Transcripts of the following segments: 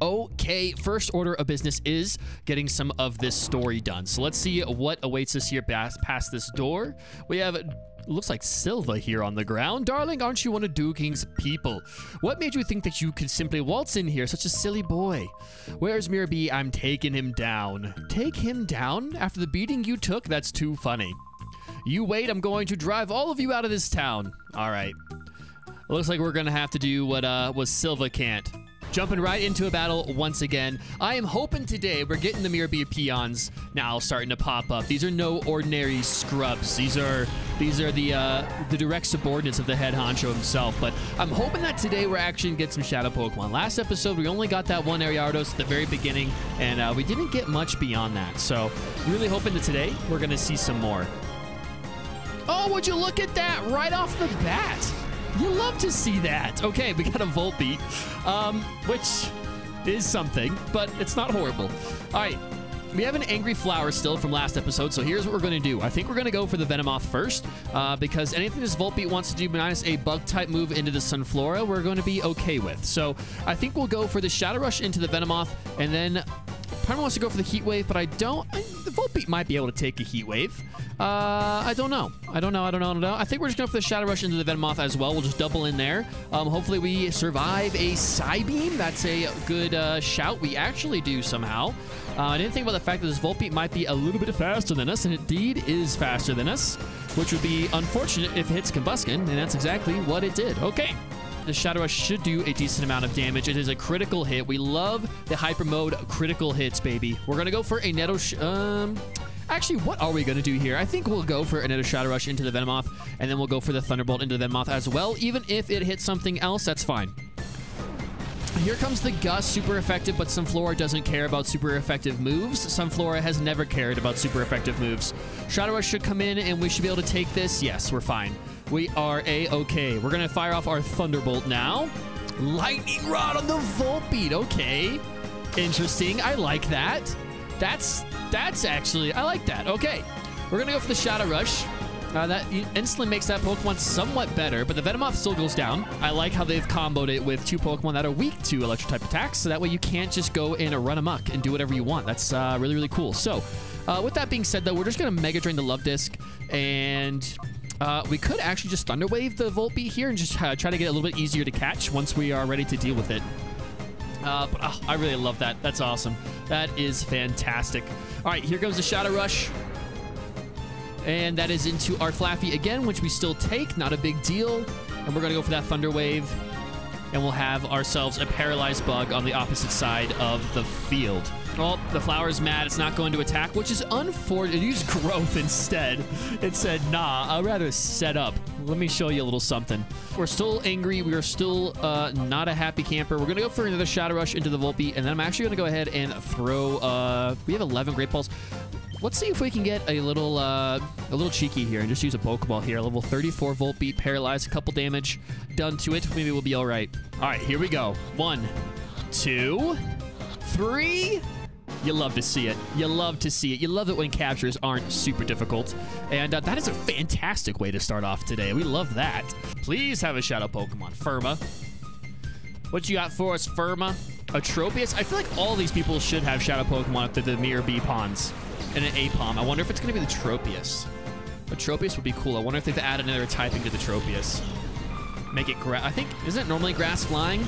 Okay, first order of business is getting some of this story done. So let's see what awaits us here past this door. We have... looks like Silva here on the ground. Darling, aren't you one of Dew King's people? What made you think that you could simply waltz in here? Such a silly boy. Where's Miror B? I'm taking him down. Take him down? After the beating you took? That's too funny. You wait, I'm going to drive all of you out of this town. All right. Looks like we're going to have to do what Silva can't. Jumping right into a battle once again. I am hoping today we're getting the Miror B peons now starting to pop up. These are no ordinary scrubs. These are the direct subordinates of the head honcho himself. But I'm hoping that today we're actually going to get some shadow Pokemon. Last episode, we only got that one Ariados at the very beginning, and we didn't get much beyond that. So really hoping that today we're going to see some more. Oh, would you look at that right off the bat? You love to see that. Okay, we got a Volbeat, which is something, but it's not horrible. All right, we have an Angry Flower still from last episode, so here's what we're going to do. I think we're going to go for the Venomoth first, because anything this Volbeat wants to do minus a Bug-type move into the Sunflora, we're going to be okay with. So I think we'll go for the Shadow Rush into the Venomoth, and then Part wants to go for the Heat Wave, but the Volbeat might be able to take a Heat Wave. I don't know. I think we're just going for the Shadow Rush into the Venomoth as well. We'll just double in there. Hopefully we survive a Psybeam. That's a good shout. We actually do somehow. I didn't think about the fact that this Volbeat might be a little bit faster than us, and indeed is faster than us, which would be unfortunate if it hits Combuskin, and that's exactly what it did. Okay. The Shadow Rush should do a decent amount of damage. It is a critical hit. We love the Hyper Mode critical hits, baby. We're going to go for a Netto... Actually, what are we going to do here? I think we'll go for a Netto Shadow Rush into the Venomoth, and then we'll go for the Thunderbolt into the Venomoth as well. Even if it hits something else, that's fine. Here comes the Gust, super effective, but Sunflora doesn't care about super effective moves. Sunflora has never cared about super effective moves. Shadow Rush should come in, and we should be able to take this. Yes, we're fine. We are A-okay. We're going to fire off our Thunderbolt now. Lightning Rod on the Volbeat. Okay. Interesting. I like that. That's actually... I like that. Okay. We're going to go for the Shadow Rush. That instantly makes that Pokemon somewhat better, but the Venomoth still goes down. I like how they've comboed it with two Pokemon that are weak to Electric-type attacks, so that way you can't just go in and run amok and do whatever you want. That's really, really cool. So, with that being said, though, we're just going to Mega Drain the Love Disc, and... we could actually just Thunder Wave the Volbeat here and just try to get it a little bit easier to catch once we are ready to deal with it. I really love that. That's awesome. That is fantastic. All right, here goes the Shadow Rush. And that is into our Flaffy again, which we still take. Not a big deal. And we're going to go for that Thunder Wave. And we'll have ourselves a Paralyzed Bug on the opposite side of the field. Oh, the flower's mad. It's not going to attack, which is unfortunate. It used Growth instead. It said, nah, I'd rather set up. Let me show you a little something. We're still angry. We are still not a happy camper. We're going to go for another Shadow Rush into the Volbeat, and then I'm actually going to go ahead and throw... we have 11 Great Balls. Let's see if we can get a little cheeky here and just use a Pokeball here. Level 34 Volbeat, paralyzed, a couple damage done to it. Maybe we'll be all right. All right, here we go. 1, 2, 3... You love to see it. You love to see it. You love it when captures aren't super difficult. And that is a fantastic way to start off today. We love that. Please have a Shadow Pokemon. Firma. What you got for us, Firma? A Tropius? I feel like all these people should have Shadow Pokemon up to the Miror B Pawns. And an Apom. I wonder if it's going to be the Tropius. A Tropius would be cool. I wonder if they've added another typing to the Tropius. Make it grass. I think, isn't it normally grass flying?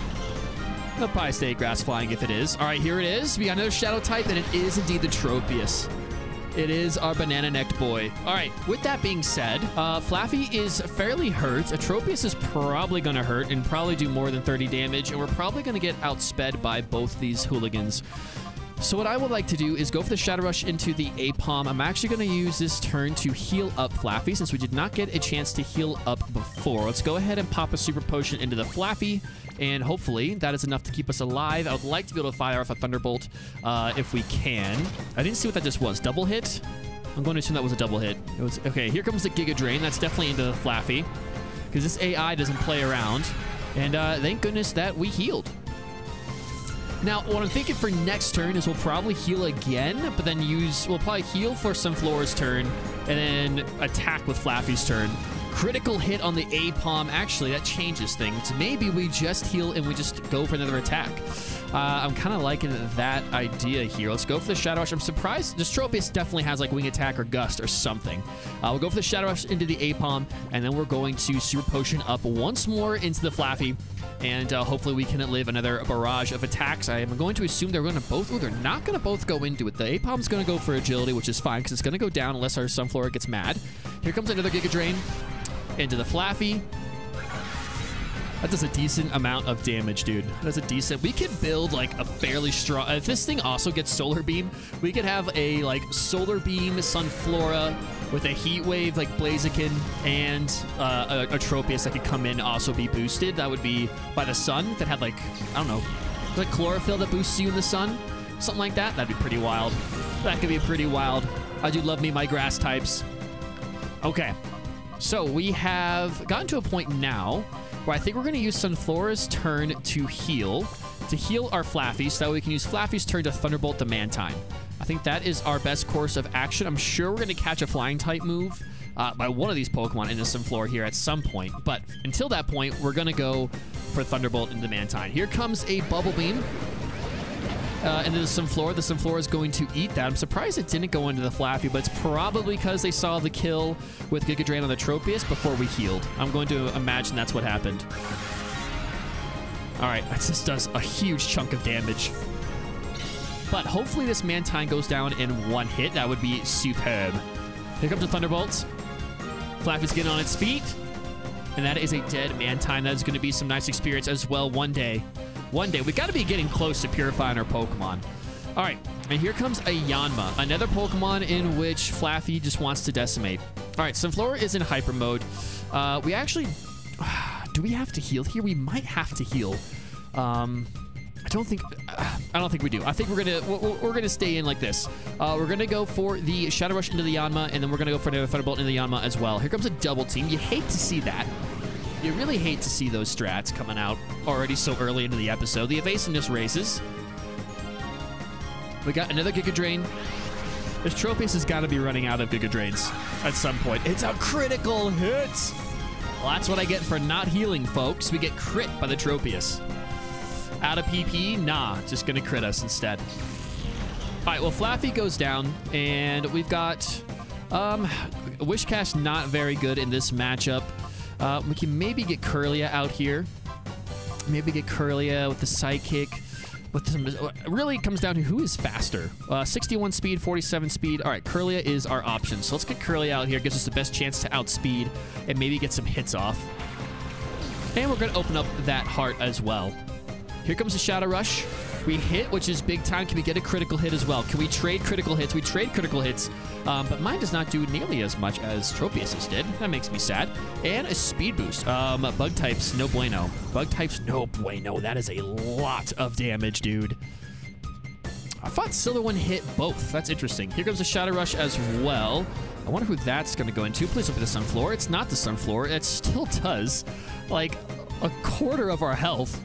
It'll probably stay grass flying if it is. All right, here it is. We got another shadow type, and it is indeed the Tropius. It is our banana-necked boy. All right, with that being said, Flaffy is fairly hurt. A Tropius is probably going to hurt and probably do more than 30 damage, and we're probably going to get outsped by both these hooligans. So what I would like to do is go for the Shadow Rush into the Apom. I'm actually going to use this turn to heal up Flaffy since we did not get a chance to heal up before. Let's go ahead and pop a Super Potion into the Flaffy, and hopefully that is enough to keep us alive. I would like to be able to fire off a Thunderbolt if we can. I didn't see what that just was. Double hit? I'm going to assume that was a double hit. It was okay, here comes the Giga Drain. That's definitely into the Flaffy because this AI doesn't play around. And thank goodness that we healed. Now, what I'm thinking for next turn is we'll probably heal again, but then we'll probably heal for Sunflora's turn, and then attack with Flaffy's turn. Critical hit on the Apom. Actually, that changes things. Maybe we just heal and we just go for another attack. I'm kind of liking that idea here. Let's go for the Shadow Rush. I'm surprised. This Tropius definitely has like Wing Attack or Gust or something. We'll go for the Shadow Rush into the Apom, and then we're going to Super Potion up once more into the Flaffy, and hopefully we can live another barrage of attacks. I am going to assume they're going to both, they're not going to both go into it. The Apom's going to go for Agility, which is fine because it's going to go down unless our Sunflora gets mad. Here comes another Giga Drain into the Flaffy. That does a decent amount of damage, dude. That's a decent... We could build, like, a fairly strong... If this thing also gets Solar Beam, we could have a, like, Solar Beam Sunflora with a Heat Wave, like, Blaziken, and a Tropius that could come in and also be boosted. That would be by the sun. That had, like, I don't know, like Chlorophyll that boosts you in the sun. Something like that. That'd be pretty wild. That could be pretty wild. I do love me my grass types. Okay. So, we have gotten to a point now where I think we're going to use Sunflora's turn to heal our Flaffy, so that we can use Flaffy's turn to Thunderbolt the Mantine. I think that is our best course of action. I'm sure we're going to catch a Flying type move by one of these Pokemon into Sunflora here at some point, but until that point, we're going to go for Thunderbolt into the Mantine. Here comes a Bubble Beam into the Sunflora. The Sunflora is going to eat that. I'm surprised it didn't go into the Flaffy, but it's probably because they saw the kill with Giga Drain on the Tropius before we healed. I'm going to imagine that's what happened. All right, that just does a huge chunk of damage. But hopefully this Mantine goes down in one hit. That would be superb. Here comes the Thunderbolt. Flaffy's getting on its feet. And that is a dead Mantine. That is going to be some nice experience as well one day. One day. We've got to be getting close to purifying our Pokemon. All right, and here comes a Yanma, another Pokemon in which Flaffy just wants to decimate. All right, Sunflora is in Hyper Mode. We actually... do we have to heal here? We might have to heal. I don't think we do. I think we're gonna stay in like this. We're gonna go for the Shadow Rush into the Yanma, and then we're gonna go for another Thunderbolt into the Yanma as well. Here comes a double team. You hate to see that. You really hate to see those strats coming out already so early into the episode. The evasiveness raises. We got another Giga Drain. This Tropius has got to be running out of Giga Drains at some point. It's a critical hit. Well, that's what I get for not healing, folks. We get crit by the Tropius. Out of PP? Nah, just going to crit us instead. All right, well, Flaffy goes down, and we've got Wishcash not very good in this matchup. We can maybe get Kirlia out here. Maybe get Kirlia with the Psychic. With some, really comes down to who is faster. 61 speed, 47 speed. All right, Kirlia is our option. So let's get Kirlia out here. Gives us the best chance to outspeed and maybe get some hits off. And we're going to open up that heart as well. Here comes the Shadow Rush. We hit, which is big time. Can we get a critical hit as well? Can we trade critical hits? We trade critical hits, but mine does not do nearly as much as Tropius's did. That makes me sad. And a speed boost. Bug types, no bueno. Bug types, no bueno. That is a lot of damage, dude. I thought Silverwind hit both. That's interesting. Here comes the Shadow Rush as well. I wonder who that's going to go into. Please don't be the Sunflora. It's not the Sunflora. It still does, like, a quarter of our health.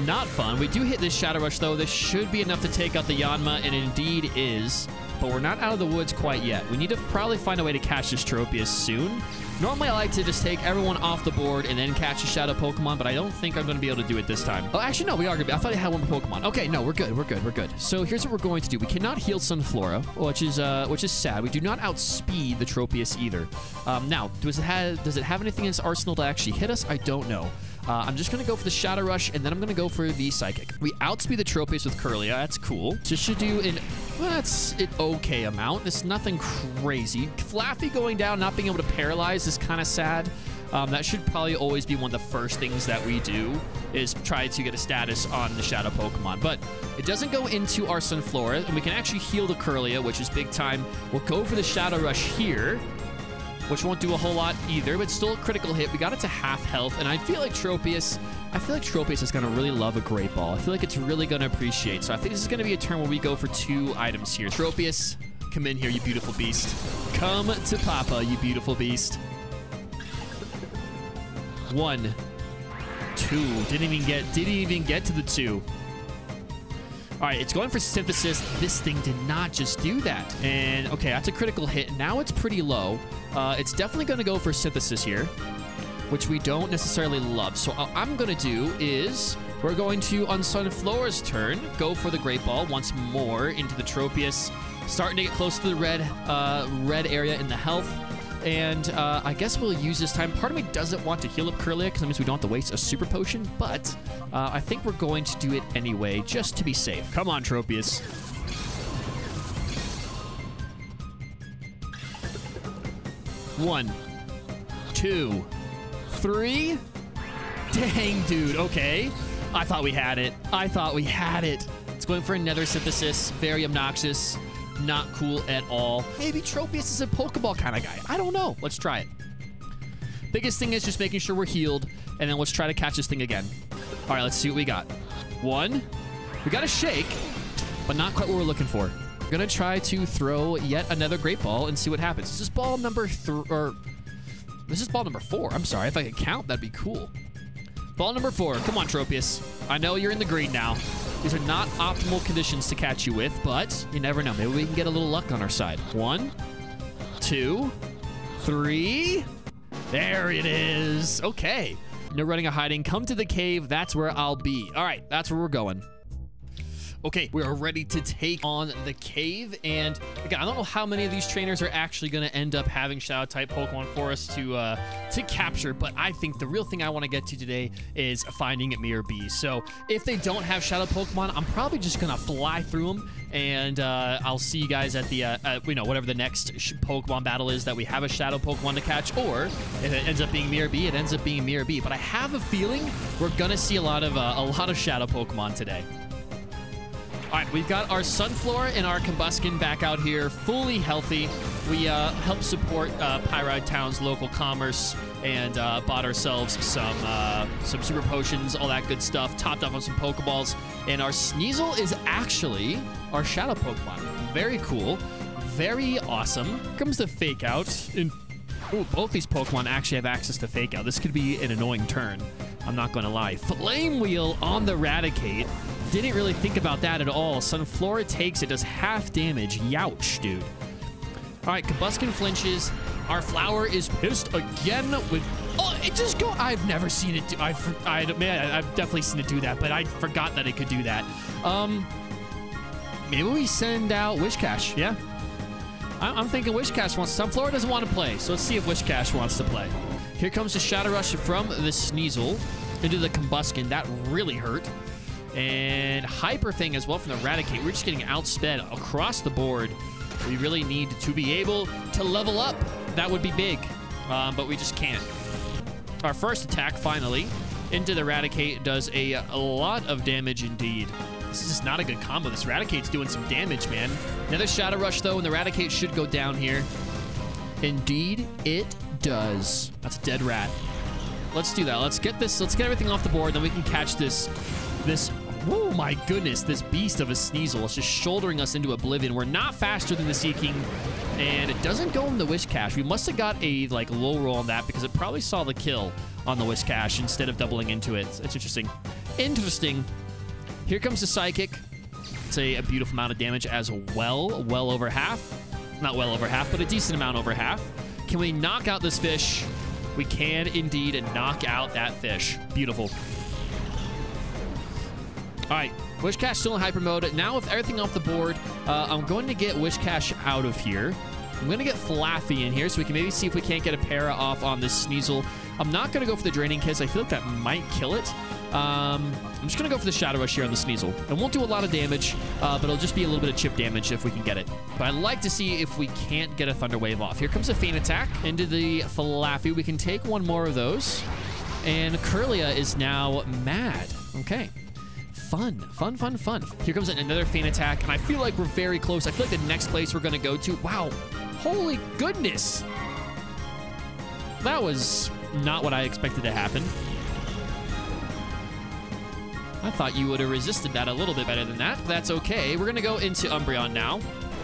Not fun. We do hit this Shadow Rush, though. This should be enough to take out the Yanma, and it indeed is. But we're not out of the woods quite yet. We need to probably find a way to catch this Tropius soon. Normally, I like to just take everyone off the board and then catch a Shadow Pokemon, but I don't think I'm going to be able to do it this time. Oh, actually, no, we are going to be. I thought I had one more Pokemon. Okay, no, we're good. We're good. We're good. So here's what we're going to do. We cannot heal Sunflora, which is sad. We do not outspeed the Tropius either. Now, does it have anything in its arsenal to actually hit us? I don't know. I'm just going to go for the Shadow Rush, and then I'm going to go for the Psychic. We outspeed the Tropius with Kirlia. That's cool. This should do that's an okay amount. It's nothing crazy. Flaffy going down, not being able to paralyze is kind of sad. That should probably always be one of the first things that we do, is try to get a status on the Shadow Pokemon. But it doesn't go into our Sunflora, and we can actually heal the Kirlia, which is big time. We'll go for the Shadow Rush here, which won't do a whole lot either, but still a critical hit. We got it to half health, and I feel like Tropius is going to really love a Great Ball. I feel like it's really going to appreciate. So I think this is going to be a turn where we go for 2 items here. Tropius, come in here, you beautiful beast. Come to Papa, you beautiful beast. 1, 2. Didn't even get to the 2. All right, it's going for Synthesis. This thing did not just do that. And, okay, that's a critical hit. Now it's pretty low. It's definitely going to go for Synthesis here, which we don't necessarily love. So what I'm going to do is We're going to, on Sunflora's turn, go for the Great Ball once more into the Tropius. Starting to get close to the red area in the health. And I guess we'll use this time. Part of me doesn't want to heal up Curlia because that means we don't have to waste a super potion. But I think we're going to do it anyway, just to be safe. Come on, Tropius. One, two, three. Dang, dude. Okay. I thought we had it. I thought we had it. It's going for another synthesis. Very obnoxious. Not cool at all. Maybe Tropius is a Pokeball kind of guy. I don't know. Let's try it. Biggest thing is just making sure we're healed, and then let's try to catch this thing again. All right, let's see what we got. One. We got a shake, but not quite what we're looking for. We're going to try to throw yet another Great Ball and see what happens. This is ball number this is ball number 4. I'm sorry. If I could count, that'd be cool. Ball number 4. Come on, Tropius. I know you're in the green now. These are not optimal conditions to catch you with, but you never know. Maybe we can get a little luck on our side. 1, 2, 3. There it is. Okay. No running or hiding. Come to the cave. That's where I'll be. All right. That's where we're going. Okay, we are ready to take on the cave, and again, I don't know how many of these trainers are actually going to end up having Shadow-type Pokemon for us to capture, but I think the real thing I want to get to today is finding Miror B. So if they don't have Shadow Pokemon, I'm probably just going to fly through them, and I'll see you guys at the, whatever the next Pokemon battle is that we have a Shadow Pokemon to catch, or if it ends up being Miror B, it ends up being Miror B. But I have a feeling we're going to see a lot of Shadow Pokemon today. All right, we've got our Sunflora and our Combuskin back out here, fully healthy. We helped support Pyrite Town's local commerce and bought ourselves some super potions, all that good stuff, topped off on some Pokeballs. And our Sneasel is actually our Shadow Pokemon. Very cool. Very awesome. Here comes the Fake Out. Ooh, both these Pokemon actually have access to Fake Out. This could be an annoying turn. I'm not going to lie. Flame Wheel on the Raticate. Didn't really think about that at all. Sunflora takes it, does half damage. Youch, dude. All right, Combuskin flinches. Our Flower is pissed again with... Oh, it just go... I've never seen it do... I've definitely seen it do that, but I forgot that it could do that. Maybe we send out Wishcash, yeah? I'm thinking Wishcash wants... Sunflora doesn't want to play, so let's see if Wishcash wants to play. Here comes the Shadow Rush from the Sneasel into the Combuskin. That really hurt. And Hyper Thing as well from the Raticate. We're just getting outsped across the board. We really need to be able to level up. That would be big, but we just can't. Our first attack, finally, into the Raticate does a lot of damage indeed. This is just not a good combo. This Raticate's doing some damage, man. Another Shadow Rush, though, and the Raticate should go down here. Indeed, it does. That's a dead rat. Let's do that. Let's get everything off the board, then we can catch this, oh my goodness, this beast of a Sneasel. It's just shouldering us into oblivion. We're not faster than the Seeking, and it doesn't go in the Wishcash. We must have got a low roll on that because it probably saw the kill on the Wishcash instead of doubling into it. It's interesting. Interesting. Here comes the Psychic. It's a beautiful amount of damage as well. Well over half. Not well over half, but a decent amount over half. Can we knock out this fish? We can indeed knock out that fish. Beautiful. All right, Wishcash still in hyper mode. Now with everything off the board, I'm going to get Wishcash out of here. I'm going to get Flaffy in here so we can maybe see if we can't get a para off on this Sneasel. I'm not going to go for the Draining Kiss. I feel like that might kill it. I'm just going to go for the Shadow Rush here on the Sneasel. It won't do a lot of damage, but it'll just be a little bit of chip damage if we can get it. But I'd like to see if we can't get a Thunder Wave off. Here comes a Feint Attack into the Flaffy. We can take one more of those. And Curlia is now mad. Okay. Fun. Here comes another Feint Attack, and I feel like we're very close. I feel like the next place we're going to go to... Wow. Holy goodness. That was not what I expected to happen. I thought you would have resisted that a little bit better than that. But that's okay. We're going to go into Umbreon now.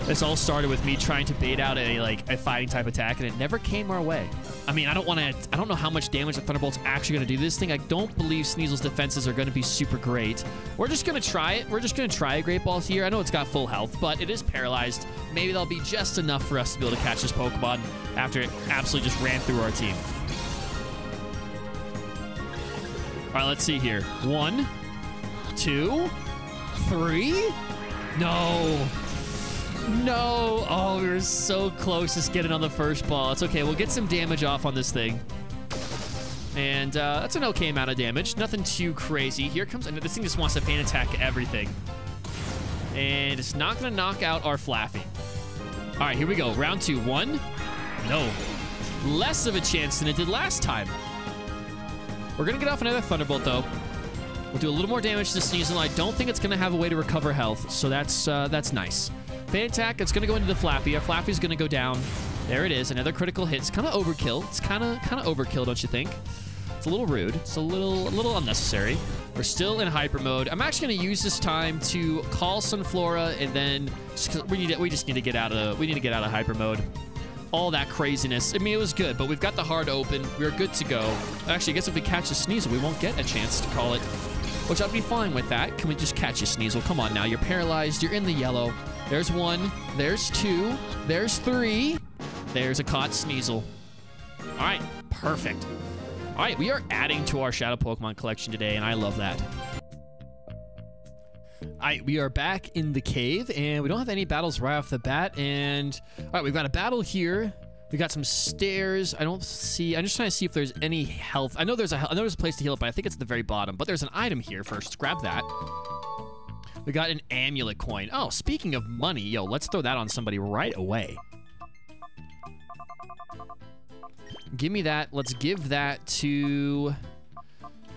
This all started with me trying to bait out a fighting type attack, and it never came our way. I mean, I don't know how much damage the Thunderbolt's actually going to do to this thing. I don't believe Sneasel's defenses are going to be super great. We're just going to try it. We're just going to try a Great Ball here. I know it's got full health, but it is paralyzed. Maybe that'll be just enough for us to be able to catch this Pokemon after it absolutely just ran through our team. All right, let's see here. 1, 2, 3. No. No. Oh, we were so close to getting on the first ball. It's okay. We'll get some damage off on this thing. And that's an okay amount of damage. Nothing too crazy. Here comes... And this thing just wants to fan attack everything. And it's not going to knock out our Flaffy. All right, here we go. Round 2. 1. No. Less of a chance than it did last time. We're going to get off another Thunderbolt, though. We'll do a little more damage to Sneasel. I don't think it's going to have a way to recover health, so that's nice. Fan attack, it's going to go into the Flaffy. Our Flaffy's going to go down. There it is. Another critical hit. It's kind of overkill. It's kind of overkill, don't you think? It's a little rude. It's a little unnecessary. We're still in hyper mode. I'm actually going to use this time to call Sunflora, and then we need to get out of hyper mode. All that craziness. I mean, it was good, but we've got the heart open. We're good to go. Actually, I guess if we catch a Sneasel, we won't get a chance to call it, which I'd be fine with that. Can we just catch a Sneasel? Come on now. You're paralyzed. You're in the yellow. There's 1. There's 2. There's 3. There's a caught Sneasel. All right. Perfect. All right. We are adding to our Shadow Pokemon collection today, and I love that. All right, we are back in the cave, and we don't have any battles right off the bat. And all right, we've got a battle here. We got some stairs. I'm just trying to see if there's any health. I know there's a place to heal up, but I think it's at the very bottom. But there's an item here first. Grab that. We got an amulet coin. Oh, speaking of money, yo, let's throw that on somebody right away. Give me that. Let's give that to...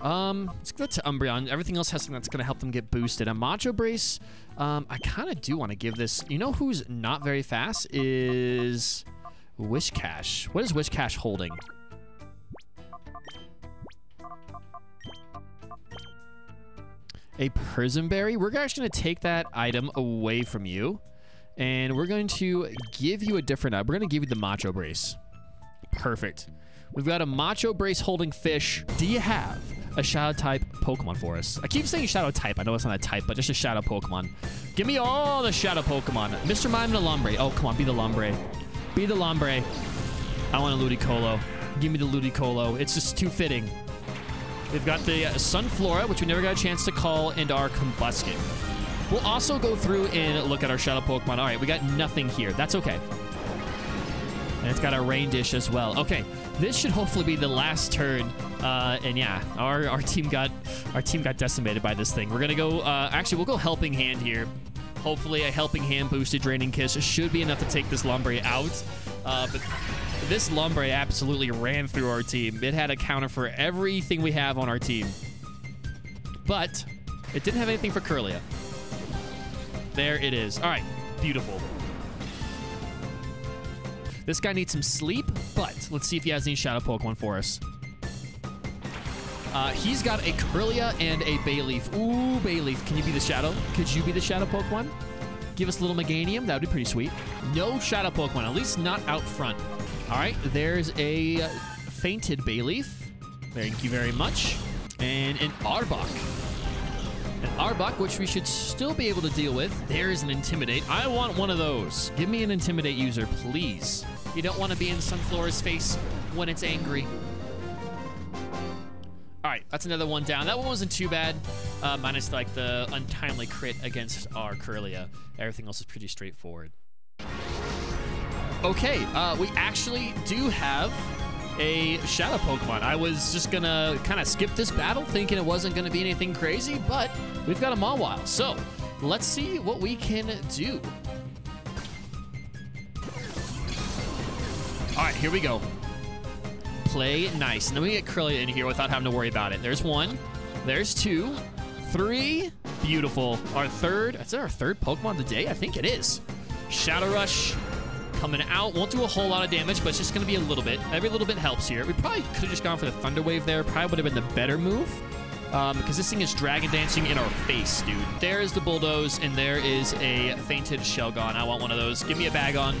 let's give that to Umbreon. Everything else has something that's going to help them get boosted. A Macho Brace, I kind of do want to give this... You know who's not very fast is Wishcash. What is Wishcash holding? A Prism Berry? We're actually going to take that item away from you, and we're going to give you a different item. We're going to give you the Macho Brace. Perfect. We've got a Macho Brace holding fish. Do you have a Shadow type Pokemon for us? I keep saying Shadow type. I know it's not a type, but just a Shadow Pokemon. Give me all the Shadow Pokemon. Mr. Mime and a Lombre. Oh, come on. Be the Lombre. Be the Lombre. I want a Ludicolo. Give me the Ludicolo. It's just too fitting. We've got the Sunflora, which we never got a chance to call, and our Combuskin. We'll also go through and look at our Shadow Pokemon. All right, we got nothing here. That's okay. And it's got a Rain Dish as well. Okay, this should hopefully be the last turn. And yeah, our team got decimated by this thing. We're gonna go. Actually, we'll go Helping Hand here. Hopefully, a Helping Hand boosted Draining Kiss should be enough to take this Lombre out. But this Lombre absolutely ran through our team. It had a counter for everything we have on our team, but it didn't have anything for Kirlia. There it is. All right, beautiful. This guy needs some sleep, but let's see if he has any Shadow Pokemon for us. He's got a Kirlia and a Bayleaf. Ooh, Bayleaf. Can you be the Shadow? Could you be the Shadow Pokemon? Give us a little Meganium. That would be pretty sweet. No Shadow Pokemon, at least not out front. All right, there's a fainted Bayleaf. Thank you very much. And an Arbok. An Arbok, which we should still be able to deal with. There's an Intimidate. I want one of those. Give me an Intimidate user, please. You don't want to be in Sunflora's face when it's angry. All right, that's another one down. That one wasn't too bad, minus like the untimely crit against our Kirlia. Everything else is pretty straightforward. Okay, we actually do have a Shadow Pokemon. I was just gonna kind of skip this battle thinking it wasn't gonna be anything crazy, but we've got a Mawile. So let's see what we can do. All right, here we go. Play nice. And then we get Kirlia in here without having to worry about it. There's 1. There's 2. 3. Beautiful. Our third. Is that our third Pokemon of the day? I think it is. Shadow Rush coming out. Won't do a whole lot of damage, but it's just going to be a little bit. Every little bit helps here. We probably could have just gone for the Thunder Wave there. Probably would have been the better move. Because this thing is Dragon Dancing in our face, dude. There is the Bulldoze, and there is a fainted Shelgon. I want one of those. Give me a Bagon.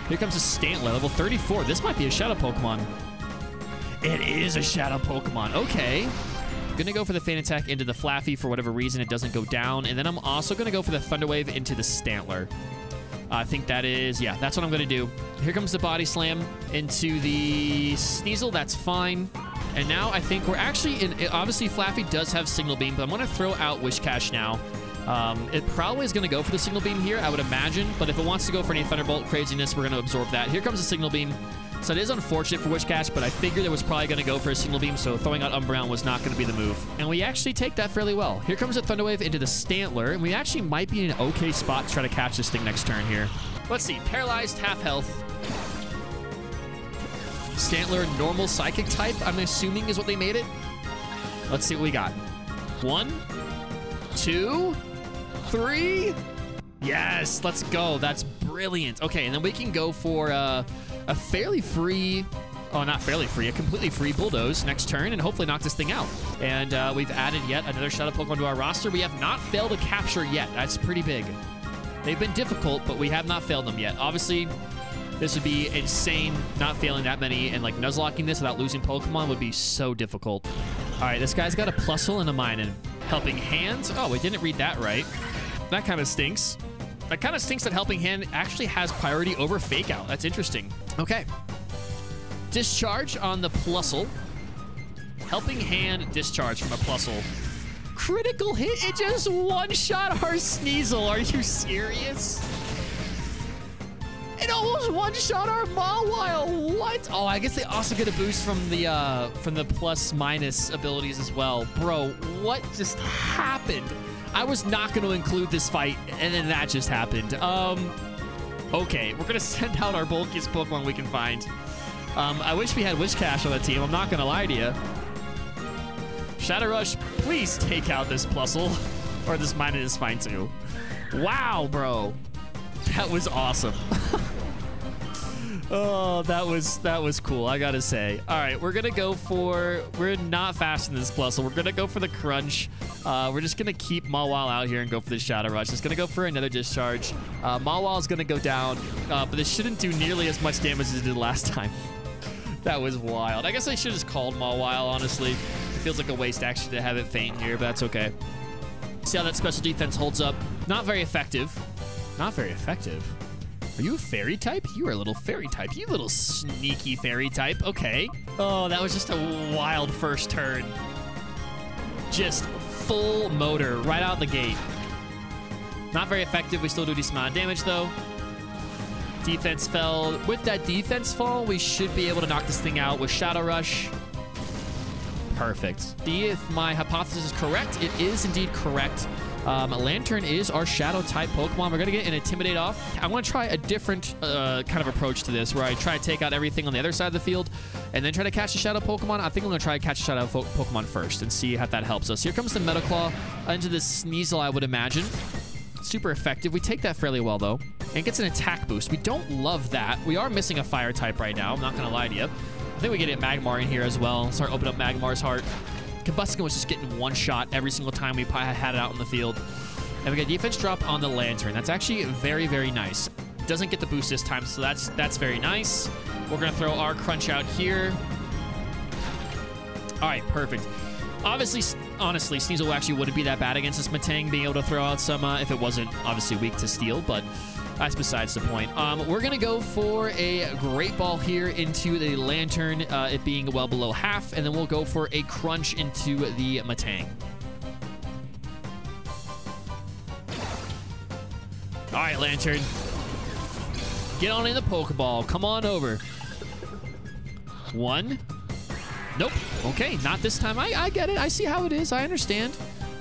Here comes a Stantler, level 34. This might be a Shadow Pokemon. It is a Shadow Pokemon. Okay. I'm going to go for the Feint Attack into the Flaffy for whatever reason. It doesn't go down. And then I'm also going to go for the Thunder Wave into the Stantler. I think that is, yeah, that's what I'm going to do. Here comes the Body Slam into the Sneasel. That's fine. And now I think we're actually in... Obviously, Flaffy does have Signal Beam, but I'm going to throw out Wish Cash now. It probably is going to go for the Signal Beam here, I would imagine. But if it wants to go for any Thunderbolt craziness, we're going to absorb that. Here comes the Signal Beam. So it is unfortunate for Wish Cash, but I figured it was probably going to go for a Signal Beam, so throwing out Umbreon was not going to be the move. And we actually take that fairly well. Here comes a Thunder Wave into the Stantler, and we actually might be in an okay spot to try to catch this thing next turn here. Let's see. Paralyzed, half health. Stantler, normal Psychic type, I'm assuming is what they made it. Let's see what we got. 1, 2, 3. Yes, let's go. That's brilliant. Okay, and then we can go for a fairly free... Oh, not fairly free. A completely free Bulldoze next turn and hopefully knock this thing out. And we've added yet another Shadow Pokemon to our roster. We have not failed a capture yet. That's pretty big. They've been difficult, but we have not failed them yet. Obviously, this would be insane not failing that many, and like Nuzlocking this without losing Pokemon would be so difficult. All right, this guy's got a Plusle and a Minun. Helping Hand. Oh, we didn't read that right. That kind of stinks. That kind of stinks that Helping Hand actually has priority over Fake Out. That's interesting. Okay. Discharge on the Plusle. Helping Hand discharge from a Plusle. Critical hit. It just one-shot our Sneasel. Are you serious? It almost one-shot our Mawile. What? Oh, I guess they also get a boost from the plus-minus abilities as well. Bro, what just happened? I was not going to include this fight, and then that just happened. Okay, we're going to send out our bulkiest Pokemon we can find. I wish we had Wish Cash on the team. I'm not going to lie to you. Shadow Rush, please take out this Plusle. Or this Minun is fine too. Wow, bro. That was awesome. Oh, that was cool, I gotta say. All right, we're gonna go for... We're not fast in this Plusle. We're gonna go for the Crunch. We're just gonna keep Mawile out here and go for the Shadow Rush. It's gonna go for another Discharge. Mawile is gonna go down, but this shouldn't do nearly as much damage as it did last time. That was wild. I guess I should have just called Mawile, honestly. It feels like a waste actually to have it faint here, but that's okay. See how that special defense holds up. Not very effective. Not very effective. Are you a fairy type? You are a little fairy type. You little sneaky fairy type. Okay. Oh, that was just a wild first turn. Just full motor right out the gate. Not very effective. We still do a decent amount of damage, though. Defense fell. With that defense fall, we should be able to knock this thing out with Shadow Rush. Perfect. See if my hypothesis is correct. It is indeed correct. Lantern is our Shadow-type Pokemon. We're going to get an Intimidate off. I want to try a different kind of approach to this, where I try to take out everything on the other side of the field and then try to catch a Shadow Pokemon. I think I'm going to try to catch a Shadow Pokemon first and see how that helps us. Here comes the Metal Claw into this Sneasel, I would imagine. Super effective. We take that fairly well, though. And gets an attack boost. We don't love that. We are missing a Fire type right now. I'm not going to lie to you. I think we get Magmar in here as well. Start opening up Magmar's heart. Combustion was just getting one shot every single time we had it out in the field. And we get defense drop on the Lantern. That's actually very, very nice. Doesn't get the boost this time, so that's very nice. We're going to throw our Crunch out here. All right, perfect. Obviously, honestly, Sneasel actually wouldn't be that bad against this Metang, being able to throw out some, if it wasn't obviously weak to Steel, but that's besides the point. We're going to go for a Great Ball here into the Lantern, it being well below half, and then we'll go for a Crunch into the Metang. All right, Lantern. Get on in the Pokeball. Come on over. 1. Nope. Okay, not this time. I get it. I see how it is. I understand.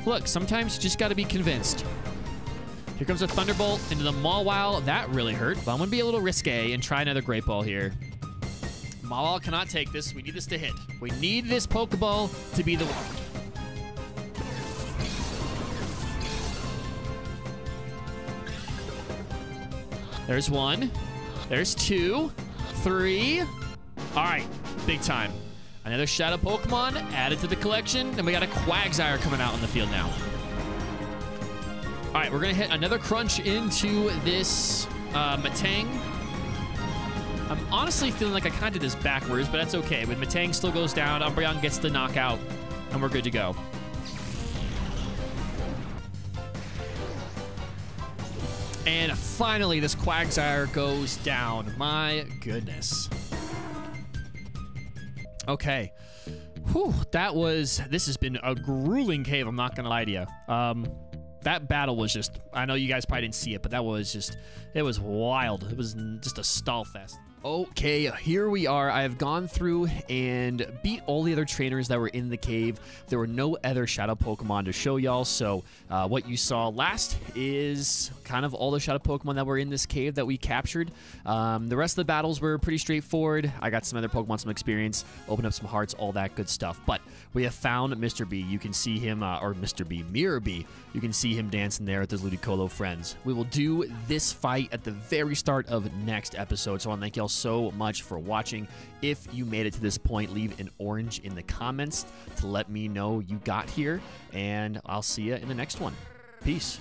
Look, sometimes you just got to be convinced. Here comes a Thunderbolt into the Mawile. That really hurt, but I'm going to be a little risque and try another Great Ball here. Mawile cannot take this. We need this to hit. We need this Pokeball to be the one. There's 1. There's 2. 3. All right, big time. Another Shadow Pokemon added to the collection, and we got a Quagsire coming out on the field now. All right, we're going to hit another Crunch into this Metang. I'm honestly feeling like I kind of did this backwards, but that's okay. When Metang still goes down, Umbreon gets the knockout, and we're good to go. And finally, this Quagsire goes down. My goodness. Okay. Whew, this has been a grueling cave, I'm not gonna lie to you. That battle was just, I know you guys probably didn't see it, but that was just, it was wild. It was just a stall fest. Okay, here we are. I have gone through and beat all the other trainers that were in the cave. There were no other shadow Pokemon to show y'all, so what you saw last is kind of all the shadow Pokemon that were in this cave that we captured. The rest of the battles were pretty straightforward. I got some other Pokemon, some experience, opened up some hearts, all that good stuff. But we have found Mr. B. You can see him, or Mr. B, Miror B. You can see him dancing there with his Ludicolo friends. We will do this fight at the very start of next episode, so I want to thank y'all so much for watching. If you made it to this point, leave an orange in the comments to let me know you got here, and I'll see you in the next one. Peace.